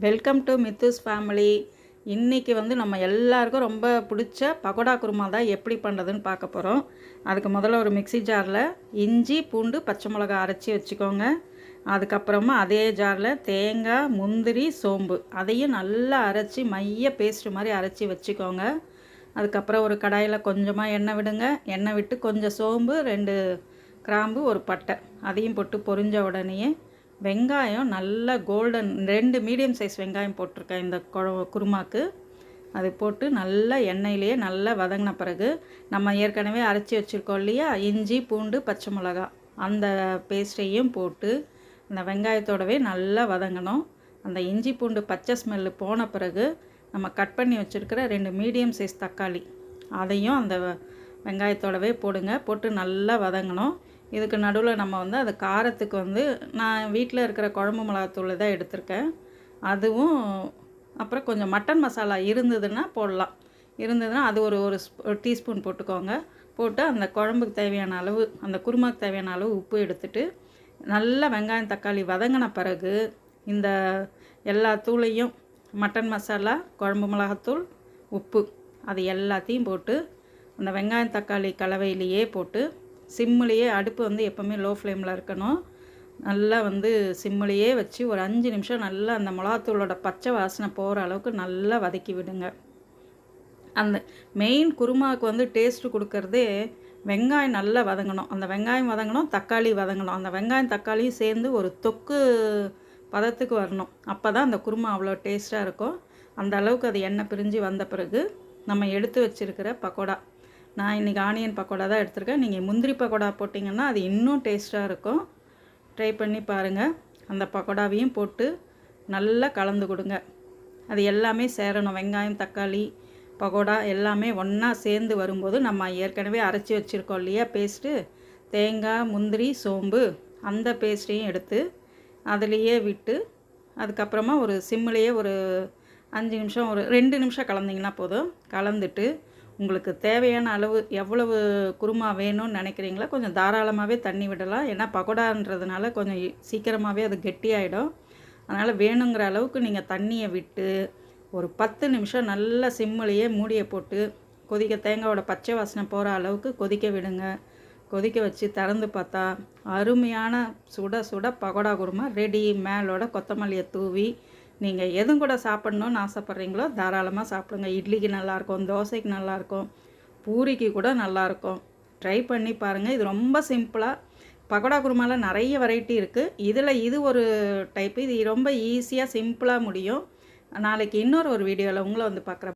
Welcome to மித்துஸ் family. இன்றைக்கி வந்து நம்ம எல்லாருக்கும் ரொம்ப பிடிச்ச பகோடா குருமா தான் எப்படி பண்ணுறதுன்னு பார்க்க போகிறோம். அதுக்கு முதல்ல ஒரு மிக்ஸி ஜாரில் இஞ்சி பூண்டு பச்சை மிளகா அரைச்சி வச்சுக்கோங்க. அதுக்கப்புறமா அதே ஜாரில் தேங்காய் முந்திரி சோம்பு அதையும் நல்லா அரைச்சி மைய பேஸ்ட்டு மாதிரி அரைச்சி வச்சுக்கோங்க. அதுக்கப்புறம் ஒரு கடாயில் கொஞ்சமாக எண்ணெய் விடுங்க. எண்ணெய் விட்டு கொஞ்சம் சோம்பு 2 கிராம்பு ஒரு பட்டை அதையும் போட்டு பொரிஞ்ச உடனேயே வெங்காயம் நல்லா கோல்டன் 2 மீடியம் சைஸ் வெங்காயம் போட்டிருக்கேன் இந்த குருமாக்கு. அது போட்டு நல்லா எண்ணெயிலேயே நல்லா வதங்கின பிறகு நம்ம ஏற்கனவே அரைச்சி வச்சுருக்கோம் இல்லையா, இஞ்சி பூண்டு பச்சை மிளகா அந்த பேஸ்ட்டையும் போட்டு அந்த வெங்காயத்தோடவே நல்லா வதங்கணும். அந்த இஞ்சி பூண்டு பச்சை ஸ்மெல்லு போன பிறகு நம்ம கட் பண்ணி வச்சுருக்கிற 2 மீடியம் சைஸ் தக்காளி அதையும் அந்த வெங்காயத்தோடவே போடுங்க. போட்டு நல்லா வதங்கணும். இதுக்கு நடுவில் நம்ம வந்து அது காரத்துக்கு வந்து நான் வீட்டில் இருக்கிற குழம்பு மிளகாத்தூள் தான் எடுத்திருக்கேன். அதுவும் அப்புறம் கொஞ்சம் மட்டன் மசாலா இருந்ததுன்னா போடலாம். இருந்ததுன்னா அது ஒரு டீஸ்பூன் போட்டுக்கோங்க. போட்டு அந்த குழம்புக்கு தேவையான அளவு அந்த குருமாக்கு தேவையான அளவு உப்பு எடுத்துட்டு நல்லா வெங்காயம் தக்காளி வதங்கின பிறகு இந்த எல்லா தூளையும் மட்டன் மசாலா குழம்பு மிளகாத்தூள் உப்பு அது எல்லாத்தையும் போட்டு அந்த வெங்காயம் தக்காளி கலவையிலேயே போட்டு சிம்மிலேயே அடுப்பு வந்து எப்போவுமே லோ ஃப்ளேமில் இருக்கணும். நல்லா வந்து சிம்மிலேயே வச்சு ஒரு 5 நிமிஷம் நல்லா அந்த மிளகாத்தூளோட பச்சை வாசனை போகிற அளவுக்கு நல்லா வதக்கி விடுங்க. அந்த மெயின் குருமாவுக்கு வந்து டேஸ்ட்டு கொடுக்கறதே வெங்காயம் நல்லா வதங்கணும். அந்த வெங்காயம் வதங்கணும், தக்காளி வதங்கணும். அந்த வெங்காயம் தக்காளியும் சேர்ந்து ஒரு தொக்கு பதத்துக்கு வரணும். அப்போ தான் அந்த குருமா அவ்வளோ டேஸ்ட்டாக இருக்கும். அந்த அளவுக்கு அது எண்ணெய் பிரிஞ்சு வந்த பிறகு நம்ம எடுத்து வச்சுருக்கிற பக்கோடா, நான் இன்றைக்கி ஆனியன் பக்கோடா தான் எடுத்திருக்கேன். நீங்கள் முந்திரி பக்கோடா போட்டிங்கன்னா அது இன்னும் டேஸ்ட்டாக இருக்கும். ட்ரை பண்ணி பாருங்கள். அந்த பக்கோடாவையும் போட்டு நல்லா கலந்து கொடுங்க. அது எல்லாமே சேரணும். வெங்காயம் தக்காளி பக்கோடா எல்லாமே ஒன்றா சேர்ந்து வரும்போது நம்ம ஏற்கனவே அரைச்சி வச்சுருக்கோம் இல்லையா பேஸ்ட்டு, தேங்காய் முந்திரி சோம்பு அந்த பேஸ்ட்டையும் எடுத்து அதுலேயே விட்டு அதுக்கப்புறமா ஒரு சிம்மிலேயே ஒரு 5 நிமிஷம் ஒரு 2 நிமிஷம் கலந்திங்கன்னா போதும். கலந்துட்டு உங்களுக்கு தேவையான அளவு எவ்வளவு குருமா வேணும்னு நினைக்கிறீங்களோ கொஞ்சம் தாராளமாகவே தண்ணி விடலாம். ஏன்னா பக்கோடான்றதுனால கொஞ்சம் சீக்கிரமாகவே அது கெட்டியாயிடும். அதனால் வேணுங்கிற அளவுக்கு நீங்கள் தண்ணியை விட்டு ஒரு 10 நிமிஷம் நல்லா சிம்மிலேயே மூடியை போட்டு தேங்காயோட பச்சை வாசனை போகிற அளவுக்கு கொதிக்க விடுங்க. கொதிக்க வச்சு திறந்து பார்த்தா அருமையான சுட சுட பக்கோடா குருமா ரெடி. மேலோட கொத்தமல்லியை தூவி நீங்கள் எதுவும் கூட சாப்பிட்ணுன்னு ஆசைப்பட்றீங்களோ தாராளமாக சாப்பிடுங்க. இட்லிக்கு நல்லாயிருக்கும், தோசைக்கு நல்லாயிருக்கும், பூரிக்கு கூட நல்லாயிருக்கும். ட்ரை பண்ணி பாருங்கள். இது ரொம்ப சிம்பிளாக பக்கோடா குருமாவில் நிறைய வெரைட்டி இருக்குது. இதில் இது ஒரு டைப்பு. இது ரொம்ப ஈஸியாக சிம்பிளாக முடியும். நாளைக்கு இன்னொரு வீடியோவில் உங்களை வந்து பார்க்குறேன்.